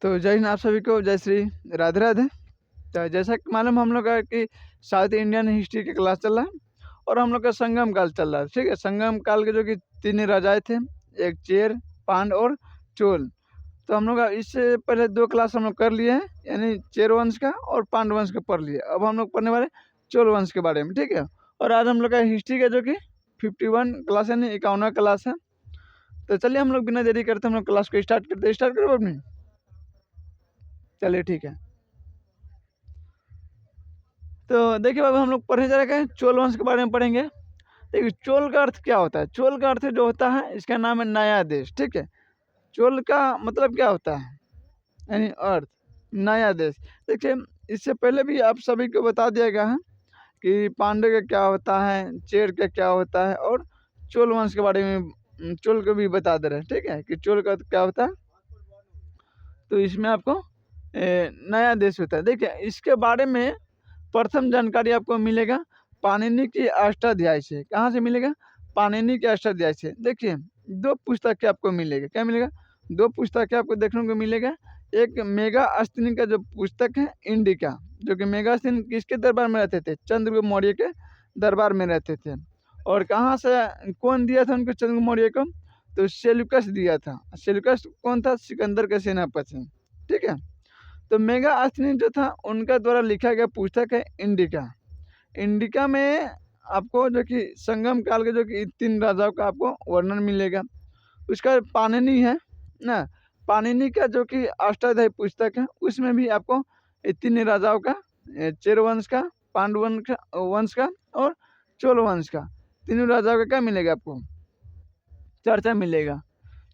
तो जय हिंद, आप सभी को जय श्री राधे राधे। तो जैसा कि मालूम हम लोग का कि साउथ इंडियन हिस्ट्री की क्लास चल रहा है और हम लोग का संगम काल चल रहा है। ठीक है, संगम काल के जो कि 3 राजाएँ थे, एक चेर, पांड और चोल। तो हम लोग का इससे पहले 2 क्लास हम लोग कर लिए हैं, यानी चेर वंश का और पांड वंश का पढ़ लिए। अब हम लोग पढ़ने वाले चोल वंश के बारे में, ठीक है। और आज हम लोग का हिस्ट्री का जो कि 51 क्लास यानी 51वां क्लास है। तो चलिए हम लोग बिना देरी करते हम लोग क्लास को स्टार्ट करते हैं। स्टार्ट करो अपनी। चलिए ठीक है। तो देखिए बाबू, हम लोग पढ़ने जा रहे हैं चोल वंश के बारे में पढ़ेंगे। देखिए चोल का अर्थ क्या होता है। चोल का अर्थ जो होता है, इसका नाम है नया देश। ठीक है, चोल का मतलब क्या होता है, यानी अर्थ नया देश। देखिए इससे पहले भी आप सभी को बता दिया गया है कि पांडव का क्या होता है, चेर का क्या होता है, और चोल वंश के बारे में चोल को भी बता दे रहे हैं। ठीक है, कि चोल का क्या होता है। तो इसमें आपको नया देश होता है। देखिए इसके बारे में प्रथम जानकारी आपको मिलेगा पाणिनि की अष्टाध्यायी से। कहाँ से मिलेगा? पाणिनि के अष्टाध्यायी से। देखिए 2 पुस्तकें आपको मिलेगा। क्या मिलेगा? 2 पुस्तकें आपको देखने को मिलेगा। एक मेगास्थनीय का जो पुस्तक है इंडिका, जो कि मेगास्थनीय किसके दरबार में रहते थे? चंद्रगुप्त मौर्य के दरबार में रहते थे। और कहाँ से कौन दिया था उनको चंद्रगुप्त मौर्य को? तो सेल्यूकस दिया था। सेल्यूकस कौन था? सिकंदर का सेनापति। ठीक है, तो मेगास्थनीय जो था उनका द्वारा लिखा गया पुस्तक है इंडिका। इंडिका में आपको जो कि संगम काल के जो कि 3 राजाओं का आपको वर्णन मिलेगा। उसका पाणिनि है ना, पाणिनि का जो कि अष्टाध्यायी पुस्तक है, उसमें भी आपको 3 राजाओं का, चेर वंश का, पांडु वंश का और चोल वंश का, तीनों राजाओं का क्या मिलेगा आपको? चर्चा मिलेगा।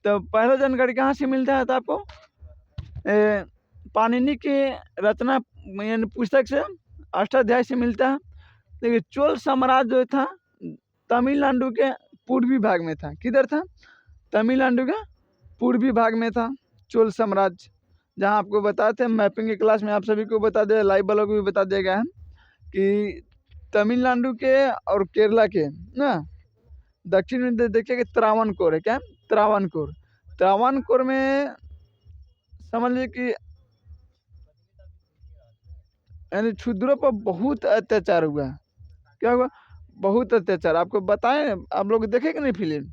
तो पहला जानकारी कहाँ से मिलता है? तो आपको पाणिनि की रचना यानी पुस्तक से, अष्टाध्यायी से मिलता है। देखिए चोल साम्राज्य जो था तमिलनाडु के पूर्वी भाग में था। किधर था? तमिलनाडु के पूर्वी भाग में था चोल साम्राज्य। जहाँ आपको बताते हैं मैपिंग की क्लास में आप सभी को बता दिया, लाइव वालों को भी बता दिया गया है कि तमिलनाडु के और केरला के ना दक्षिण में देखिए कि त्रावणकोर है। क्या? त्रावणकोर। त्रावणकोर में समझ लीजिए कि यानी क्षुद्रों पर बहुत अत्याचार हुआ। क्या हुआ? बहुत अत्याचार। आपको बताएं, आप लोग देखे कि नहीं फिल्म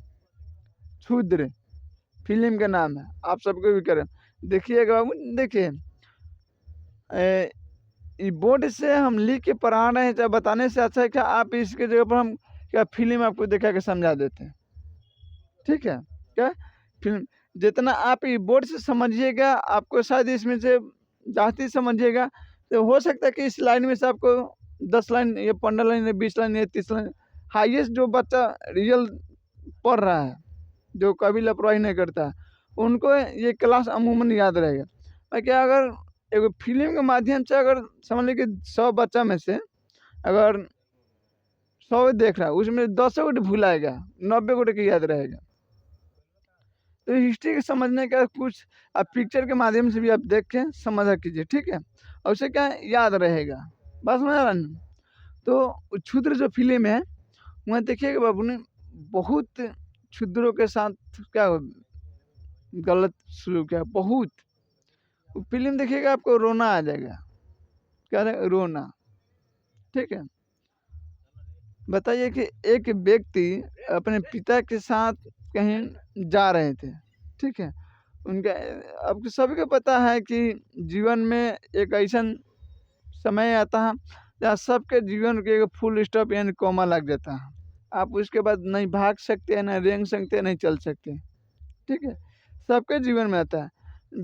क्षुद्र? फिल्म का नाम है, आप सबको भी करें देखिएगा बाबू। देखिए बोर्ड से हम लिख के पढ़ा रहे हैं, चाहे बताने से अच्छा है क्या आप इसके जगह पर हम क्या फिल्म आपको दिखा के समझा देते हैं। ठीक है, क्या फिल्म जितना आप बोर्ड से समझिएगा आपको शायद इसमें से जाती समझिएगा। तो हो सकता है कि इस लाइन में से आपको 10 लाइन या 15 लाइन या 20 लाइन या 30 लाइन हाईएस्ट जो बच्चा रियल पढ़ रहा है, जो कभी लापरवाही नहीं करता, उनको ये क्लास अमूमन याद रहेगा। बाकी अगर एगो फिल्म के माध्यम से अगर समझ लीजिए कि 100 बच्चा में से अगर 100 देख रहा है, उसमें 10 गोटे भुलाएगा, 90 गोटे के याद रहेगा। तो हिस्ट्री के समझने का कुछ आप पिक्चर के माध्यम से भी आप देख के समझा कीजिए। ठीक है, और उसे क्या याद रहेगा। बस समझ रहा ना। तो क्षुद्र जो फिल्म है वहाँ देखिएगा बाबू ने बहुत क्षुद्रों के साथ क्या गलत शुरू किया बहुत। फिल्म देखिएगा आपको रोना आ जाएगा। क्या रोना। ठीक है, बताइए कि एक व्यक्ति अपने पिता के साथ कहीं जा रहे थे। ठीक है, उनका अब सभी को पता है कि जीवन में एक ऐसा समय आता है जहाँ सबके जीवन के एक फुल स्टॉप यानी कॉमा लग जाता है। आप उसके बाद नहीं भाग सकते हैं, नहीं रेंग सकते, नहीं चल सकते। ठीक है, सबके जीवन में आता है।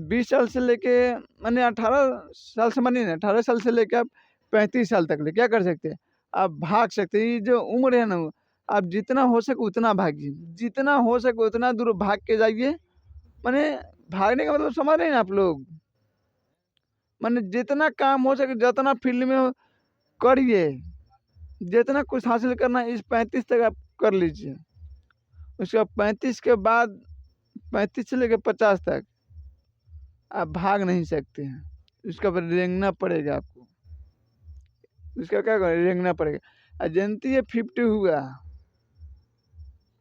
20 साल से लेके मैंने 18 साल से मानिए ना, 18 साल से लेके आप 35 साल तक ले क्या कर सकते हैं? आप भाग सकते हैं। ये जो उम्र है ना, आप जितना हो सके उतना भागिए, जितना हो सके उतना दूर भाग के जाइए। माने भागने का मतलब समझ रहे हैं आप लोग? माने जितना काम हो सके, जितना फील्ड में हो करिए, जितना कुछ हासिल करना है इस 35 तक आप कर लीजिए। उसके बाद 35 के बाद 35 से लेकर 50 तक आप भाग नहीं सकते हैं। उसका फिर रेंगना पड़ेगा आपको। उसका क्या करें? रेंगना पड़ेगा। जानती है 50 हुआ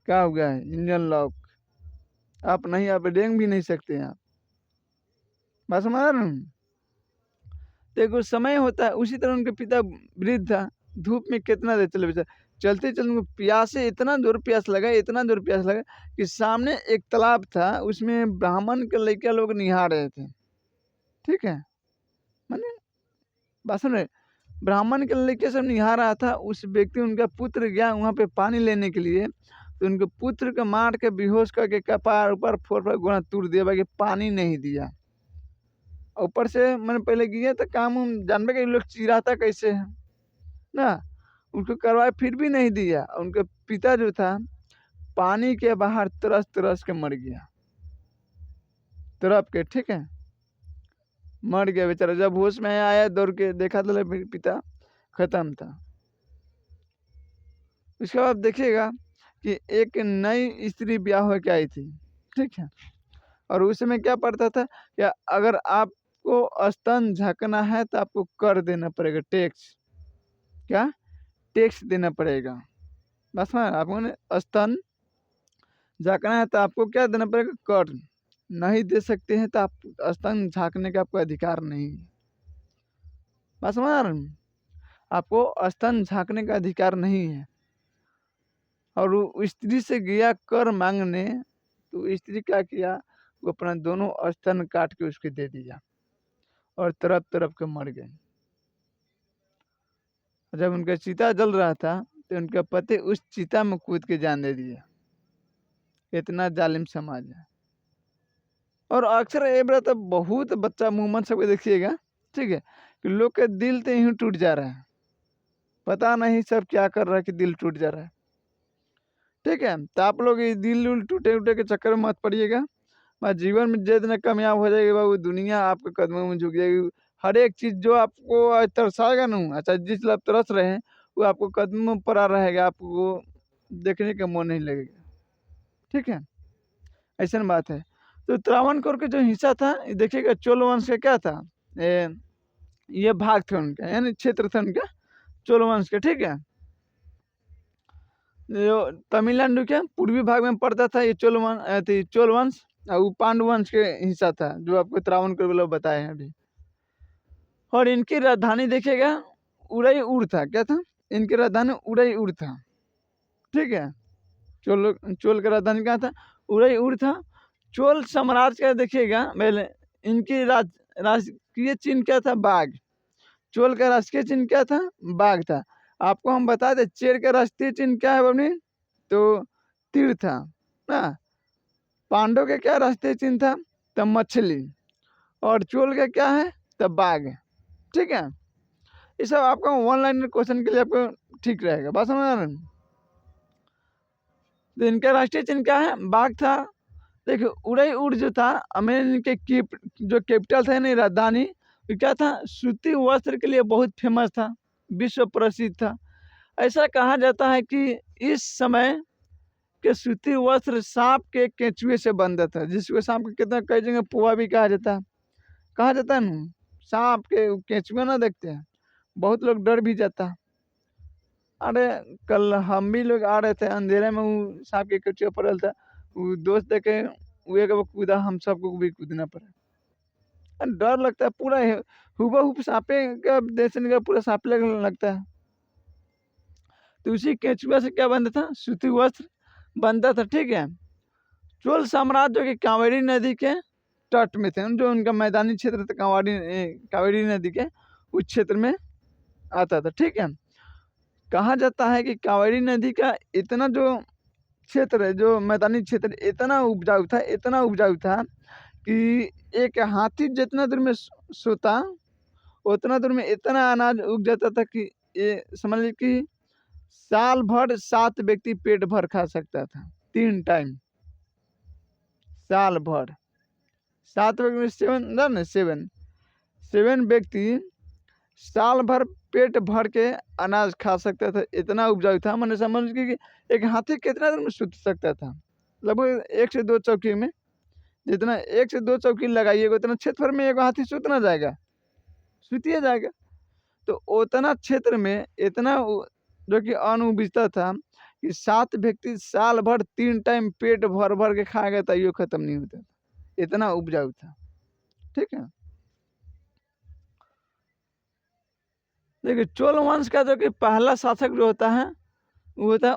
क्या हुआ है? Engine lock. आप नहीं, आप रेंग भी नहीं सकते हैं आप। बात समझ रहे हैं? तो एक समय होता है, उसी तरह उनके पिता वृद्ध था, धूप में कितना देर चले बेचारे, चलते चलते उनको प्यासे इतना जोर प्यास लगा, इतना जोर प्यास लगा कि सामने एक तालाब था, उसमें ब्राह्मण के लड़के लोग निहार रहे थे। ठीक है, माने बात सुन रहे, ब्राह्मण के लड़के सब निहार रहा था, उस व्यक्ति उनका पुत्र गया वहाँ पे पानी लेने के लिए, तो उनके पुत्र को मार के बेहोश करके कपार ऊपर फोड़ फोड़ गोना तोड़ दिया, बाकी पानी नहीं दिया। ऊपर से मैंने पहले किया तो काम उम जानबे के लोग चिढ़ाता कैसे है ना, उनको करवाए फिर भी नहीं दिया। उनके पिता जो था पानी के बाहर तरस तरस के मर गया, तड़प के। ठीक है, मर गया बेचारा। जब होश में आया दौड़ के देखा तो पिता खत्म था। उसके बाद देखिएगा कि एक नई स्त्री ब्याह होकर आई थी। ठीक है, और उस समय क्या पड़ता था कि अगर आपको स्तन झकना है तो आपको कर देना पड़ेगा, टैक्स। क्या? टैक्स देना पड़ेगा। बस हाँ, आपको स्तन झाँकना है तो आपको क्या देना पड़ेगा? कर। नहीं दे सकते हैं तो आप स्तन झाँकने का आपको अधिकार नहीं है। बात समझ आ रही है? आपको स्तन झाँकने का अधिकार नहीं है। और वो स्त्री से गया कर मांगने, तो स्त्री क्या किया, वो अपना दोनों स्तन काट के उसके दे दिया और तड़प तड़प के मर गए। जब उनका चिता जल रहा था तो उनका पति उस चिता में कूद के जान दे दिया। इतना जालिम समाज है। और अक्सर ये बात तो बहुत बच्चा मूवमेंट सब देखिएगा, ठीक है, कि लोग के दिल तो यूं टूट जा रहा है, पता नहीं सब क्या कर रहा है कि दिल टूट जा रहा है। ठीक है, तो आप लोग ये दिल टूटे उटे के चक्कर में मत पड़िएगा। बस जीवन में जितना कामयाब हो जाएगी बाबू, दुनिया आपके कदमों में झुक जाएगी। हर एक चीज़ जो आपको आज तरसाएगा ना, अच्छा जिस लिए आप तरस रहे हैं वो आपको कदमों पर आ रहेगा, आपको देखने का मन नहीं लगेगा। ठीक है, ऐसा बात है। तो त्रावणकोर का जो हिस्सा था, देखिएगा चोल वंश का क्या था, ये भाग थे उनका, यानी क्षेत्र था उनका चोल वंश का। ठीक है, जो तमिलनाडु के पूर्वी भाग में पड़ता था ये चोल वंश, और वो पांडु वंश के हिस्सा था, जो आपको त्रावणकोर लोग बताए हैं अभी। और इनकी राजधानी देखिएगा उदयपुर था। क्या था? इनकी राजधानी उदयपुर था। ठीक है, चोल का राजधानी कहाँ था? उदयपुर था। चोल साम्राज्य का देखिएगा पहले, इनकी राजकीय चिन्ह क्या था? बाघ। चोल का राष्ट्रीय चिन्ह क्या था? बाघ था। आपको हम बता दें चेर का राष्ट्रीय चिन्ह क्या है बबनी? तो तीर था ना। पांडव का क्या राष्ट्रीय चिन्ह था? तो मछली। और चोल का क्या है? तो बाघ। ठीक है, ये सब आपका ऑनलाइन क्वेश्चन के लिए आपको ठीक रहेगा। बात समझ रहे हैं? तो इनका राष्ट्रीय चिन्ह क्या है? बाघ था। देखिए उदयपुर जो था अमेरिका के जो कैपिटल था, नहीं राजधानी, तो क्या था? सूती वस्त्र के लिए बहुत फेमस था, विश्व प्रसिद्ध था। ऐसा कहा जाता है कि इस समय के सूती वस्त्र सांप के केंचुए से बनता था, जिसको सांप के कितना कई जगह पुआ भी कहा जाता है। कहा जाता है ना, सांप के केंचुए ना देखते हैं, बहुत लोग डर भी जाता। अरे कल हम भी लोग आ रहे थे अंधेरे में, वो सांप के केंचुए पड़ल था, वो दोस्त देखे वो एक कूदा, हम सबको भी कूदना पड़ा। डर लगता है पूरा, हुबहू सांपे का जैसे का पूरा सांप लगता है। तो उसी केंचुआ से क्या बनता था? सूती वस्त्र बनता था। ठीक है, चोल साम्राज्य के कावेरी नदी के तट में थे, जो उनका मैदानी क्षेत्र था कावेरी नदी के उस क्षेत्र में आता था। ठीक है, कहा जाता है कि कावेरी नदी का इतना जो क्षेत्र है, जो मैदानी क्षेत्र, इतना उपजाऊ था, इतना उपजाऊ था कि एक हाथी जितना दूर में सोता उतना दूर में इतना अनाज उग जाता था कि ये समझ लीजिए कि साल भर 7 व्यक्ति पेट भर खा सकता था, 3 टाइम, साल भर 7 व्यक्ति, 7 व्यक्ति साल भर पेट भर के अनाज खा सकता था, इतना उपजाऊ था। मैंने समझ कि एक हाथी कितना दिन में सूत सकता था? लगभग 1 से 2 चौकी में, जितना 1 से 2 चौकी लगाइएगा उतना क्षेत्र में एक हाथी सूत ना जाएगा, सूतिए जाएगा। तो उतना क्षेत्र में इतना जो कि अन्न उपजता था कि 7 व्यक्ति साल भर 3 टाइम पेट भर भर के खाएगा तो यो खत्म नहीं होता था, इतना उपजाऊ था। ठीक है, देखिए चोल वंश का जो कि पहला शासक जो होता है वो होता है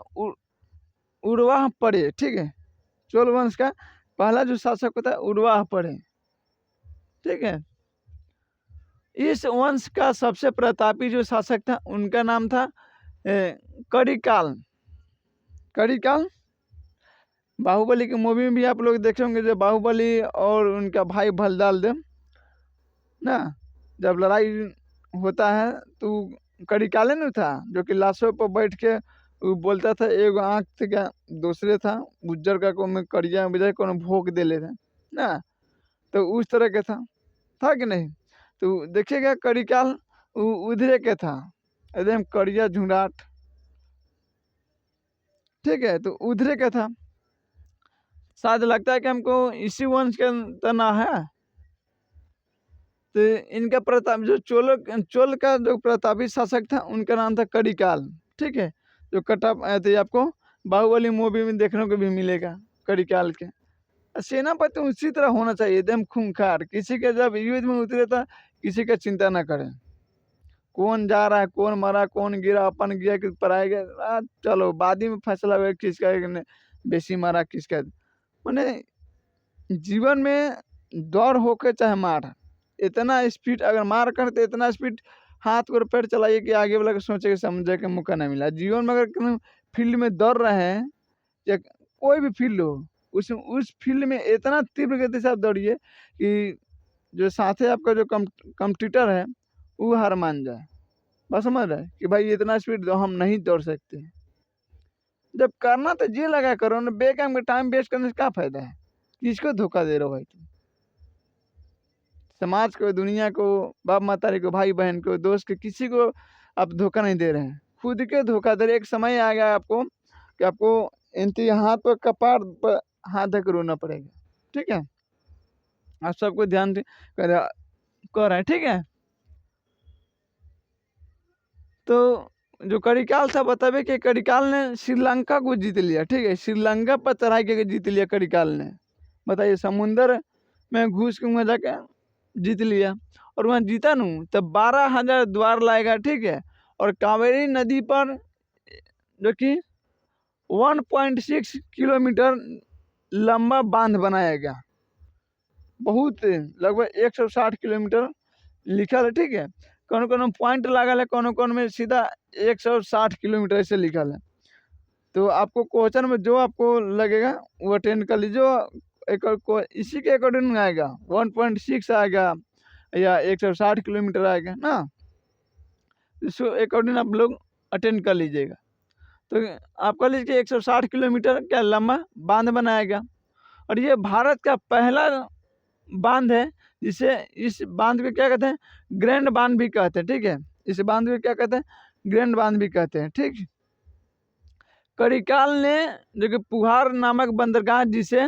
उड़वाह पड़े, ठीक है। चोल वंश का पहला जो शासक होता है उड़वाह पड़े, ठीक है। इस वंश का सबसे प्रतापी जो शासक था उनका नाम था करिकाल। करिकाल बाहुबली की मूवी में भी आप लोग देखे होंगे, जो बाहुबली और उनका भाई भलदाल देव ना, जब लड़ाई होता है तो करिकाले नहीं था जो कि लाशों पर बैठ के वो बोलता था एगो आँख थे क्या दूसरे था उज्जर का को में करिया बजाय को भोग दे ले थे ना, तो उस तरह के था कि नहीं। तो देखिएगा करिकाल उधरे के था एकदम करिया झुंडाट, ठीक है। तो उधरे का था, शायद लगता है कि हमको इसी वंश के तना है। तो इनका प्रताप जो चोल का जो प्रतापी शासक था उनका नाम था करिकाल, ठीक है। जो तो आपको बाहुबली मूवी में देखने को भी मिलेगा करिकाल के। सेनापति उसी तरह होना चाहिए एकदम खूंखार, किसी के जब युद्ध में उतरे था किसी का चिंता ना करें, कौन जा रहा है कौन मरा कौन गिरा अपन गया कि पराया गया, चलो बाद ही में फैसला हुआ किसका बेसी मारा किसका। मैंने जीवन में दौड़ होके चाहे मार, इतना स्पीड अगर मार करते इतना स्पीड हाथ और पैर चलाइए कि आगे वाला को सोचे कि समझे के मौका नहीं मिला। जीवन में अगर फील्ड में दौड़ रहे हैं या कोई भी फील्ड हो उस फील्ड में इतना तीव्र गति से आप दौड़िए कि जो साथ ही आपका जो कम्पिटिटर है वो हार मान जाए। बस समझ रहे कि भाई इतना स्पीड हम नहीं दौड़ सकते। जब करना तो जी लगा करो ना, बेकाम में टाइम वेस्ट करने से क्या फायदा है, किसको धोखा दे रहे हो भाई तुम, समाज को दुनिया को बाप मातारी को भाई बहन को दोस्त को किसी को आप धोखा नहीं दे रहे हैं, खुद के धोखा दे रहे। एक समय आ गया आपको कि आपको हाथ पर कपार पर हाथ धक रोना पड़ेगा, ठीक है। आप सबको ध्यान कर रहे हैं, ठीक है। तो जो करिकाल था बतावे कि करिकाल ने श्रीलंका को जीत लिया, ठीक है। श्रीलंका पर चढ़ाई करके जीत लिया करिकाल ने, बताइए समुंदर में घुस के वहाँ जाके जीत लिया। और वहाँ जीता नू तब 12,000 द्वार लाएगा, ठीक है। और कावेरी नदी पर जो कि 1.6 किलोमीटर लंबा बांध बनाया गया, बहुत लगभग 160 किलोमीटर लिखा है, ठीक है। कौन पॉइंट लगा है कौन में सीधा 160 किलोमीटर ऐसे लिखा है। तो आपको क्वेश्चन में जो आपको लगेगा वो अटेंड कर लीजिए, इसी के अकॉर्डिंग आएगा 1.6 आएगा या 160 किलोमीटर आएगा ना, इसको अकॉर्डिंग आप लोग अटेंड कर लीजिएगा। तो आप कह लीजिए 160 किलोमीटर क्या लंबा बांध बनाया गया। और ये भारत का पहला बांध है जिसे इस बांध को क्या कहते हैं ग्रैंड बांध भी कहते हैं, ठीक है। इस बांध को क्या कहते हैं ग्रैंड बांध भी कहते हैं, ठीक। करिकाल ने जो कि पुहार नामक बंदरगाह जिसे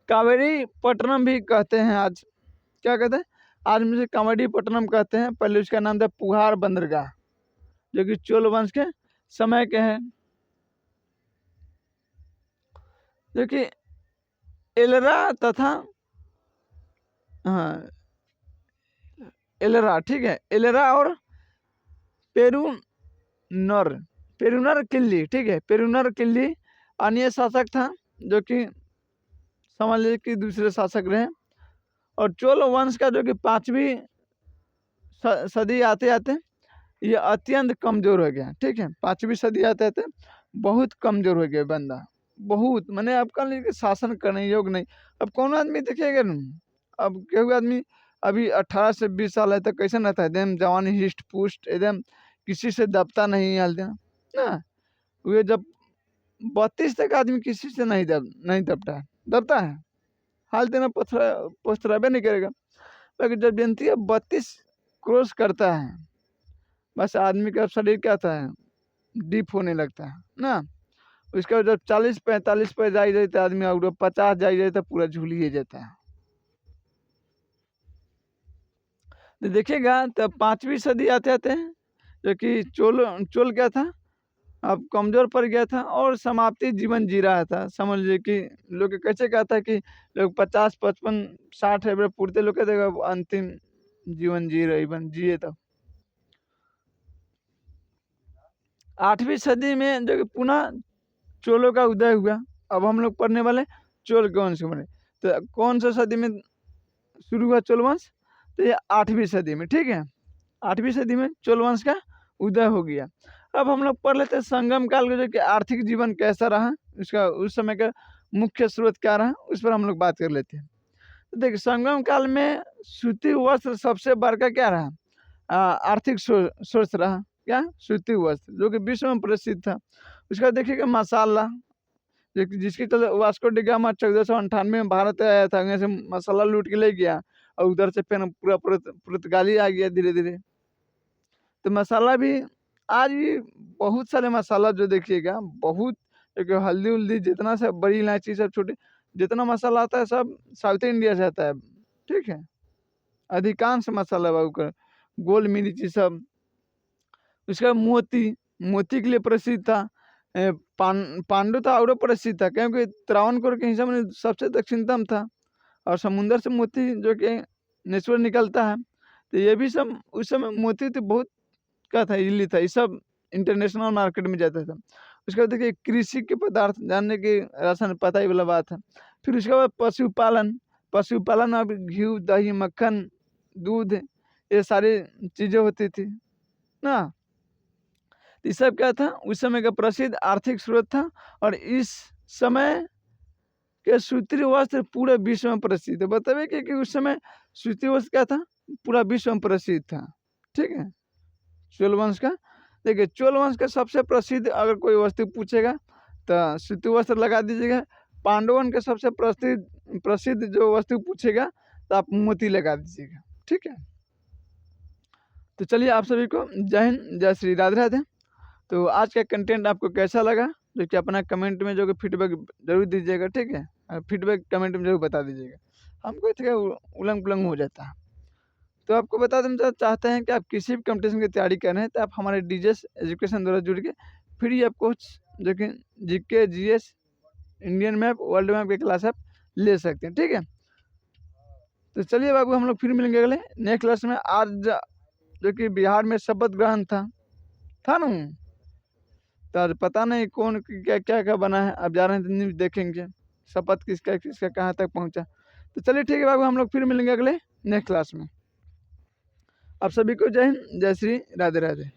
कावेरी पट्टनम भी कहते हैं, आज क्या कहते हैं आज मुझे कावेरी पट्टनम कहते हैं, पहले उसका नाम था पुहार बंदरगाह जो कि चोल वंश के समय के हैं। जो कि एलरा तथा हाँ एलरा, ठीक है, एलरा और पेरुनर किल्ली, ठीक है। पेरुनर किल्ली अन्य शासक था जो कि समझ लीजिए कि दूसरे शासक रहे। और चोल वंश का जो कि 5वीं सदी आते आते ये अत्यंत कमजोर हो गया, ठीक है। 5वीं सदी आते आते बहुत कमजोर हो गया बंदा, बहुत मैंने आपका शासन करने योग्य नहीं। अब कौन आदमी देखिएगा ना, अब केहू आदमी अभी 18 से 20 साल है तो कैसे रहता है एकदम जवानी हिस्ट पुस्ट एकदम किसी से दबता नहीं हालते ना। वे जब 32 तक आदमी किसी से नहीं दबता है, दबता है हाल देना पथराबे नहीं करेगा। लेकिन जब जनती है 32 क्रॉस करता है बस आदमी का शरीर क्या था डीप होने लगता है ना। उसके बाद जब 40-45 पे जाए तो आदमी और 50 जाए तो पूरा झूल ही जाता है। तो देखिएगा तब 5वीं सदी आते आते हैं जो कि चोल क्या था अब कमजोर पड़ गया था और समाप्ति जीवन जी रहा था। समझ लीजिए कि लोग कैसे कहता है कि लोग 50-55-60 पूर्ते लोग कहते अंतिम जीवन जी रहे जिए तब। 8वीं सदी में जो कि पुनः चोलों का उदय हुआ। अब हम लोग पढ़ने वाले चोल कौन से बने, तो कौन सा सदी में शुरू हुआ चोल वंश, तो ये 8वीं सदी में, ठीक है। 8वीं सदी में चोल वंश का उदय हो गया। अब हम लोग पढ़ लेते हैं संगम काल का जो कि आर्थिक जीवन कैसा रहा, उसका उस समय का मुख्य स्रोत क्या रहा, उस पर हम लोग बात कर लेते हैं। तो देखिए संगम काल में सूती वस्त्र सबसे बड़का क्या रहा, आर्थिक सोर्स रहा, क्या, सूती वस्त्र, जो कि विश्व में प्रसिद्ध था। उसका देखिएगा मसाला, जिसके चलते वास्को डी गामा 1498 में भारत आया था, वहाँ से मसाला लूट के ले गया और उधर से फिर पूरा पुर्तगाली आ गया धीरे धीरे। तो मसाला भी आज भी बहुत सारे मसाला जो देखिएगा, बहुत एक हल्दी उल्दी जितना सब, बड़ी इलायची सब, छोटे जितना मसाला आता है सब साउथ इंडिया से आता है, ठीक है। अधिकांश मसाला बाबू का गोल मिर्ची सब। उसका मोती, मोती के लिए प्रसिद्ध था। पांडु था और प्रसिद्ध था क्योंकि त्रावणकोर के हिसाब में सबसे दक्षिणतम था और समुंदर से मोती जो कि नेचुरल निकलता है, तो ये भी सब उस समय मोती तो बहुत का था, इजली था, ये सब इंटरनेशनल मार्केट में जाता था। उसके बाद देखिए कृषि के पदार्थ जानने की राशन पता ही वाला बात है। फिर उसके बाद पशुपालन, पशुपालन अब घी दही मक्खन दूध ये सारी चीज़ें होती थी ना। ये सब क्या था, उस समय का प्रसिद्ध आर्थिक स्रोत था और इस समय के सूती वस्त्र पूरे विश्व में प्रसिद्ध है। बताइए कि उस समय सूती वस्त्र क्या था, पूरा विश्व में प्रसिद्ध था, ठीक है। चोल वंश का देखिए, चोल वंश का सबसे प्रसिद्ध अगर कोई वस्तु पूछेगा तो सूती वस्त्र लगा दीजिएगा। पांडवन के सबसे प्रसिद्ध जो वस्तु पूछेगा तो आप मोती लगा दीजिएगा, ठीक है। तो चलिए आप सभी को जय हिंद, जय श्री राधे राधे। तो आज का कंटेंट आपको कैसा लगा, जो कि अपना कमेंट में जो कि फीडबैक जरूर दीजिएगा, ठीक है। फीडबैक कमेंट में जरूर बता दीजिएगा, हमको इसका उलंग पुलंग हो जाता है। तो आपको बता देना चाहते हैं कि आप किसी भी कंपटीशन की तैयारी कर रहे हैं तो आप हमारे डीजेस एजुकेशन द्वारा जुड़ के फ्री आप कोच जो कि GK GS Indian map world map की क्लास आप ले सकते हैं, ठीक है। तो चलिए बाबू हम लोग फिर मिलेंगे अगले नेक्स्ट क्लास में। आज जो कि बिहार में शपथ ग्रहण था ना, तो आज पता नहीं कौन क्या क्या क्या बना है, अब जा रहे हैं तो न्यूज़ देखेंगे शपथ किसका किसका कहाँ तक पहुँचा। तो चलिए ठीक है बाबू, हम लोग फिर मिलेंगे अगले नेक्स्ट क्लास में। आप सभी को जय हिंद, जय श्री राधे राधे।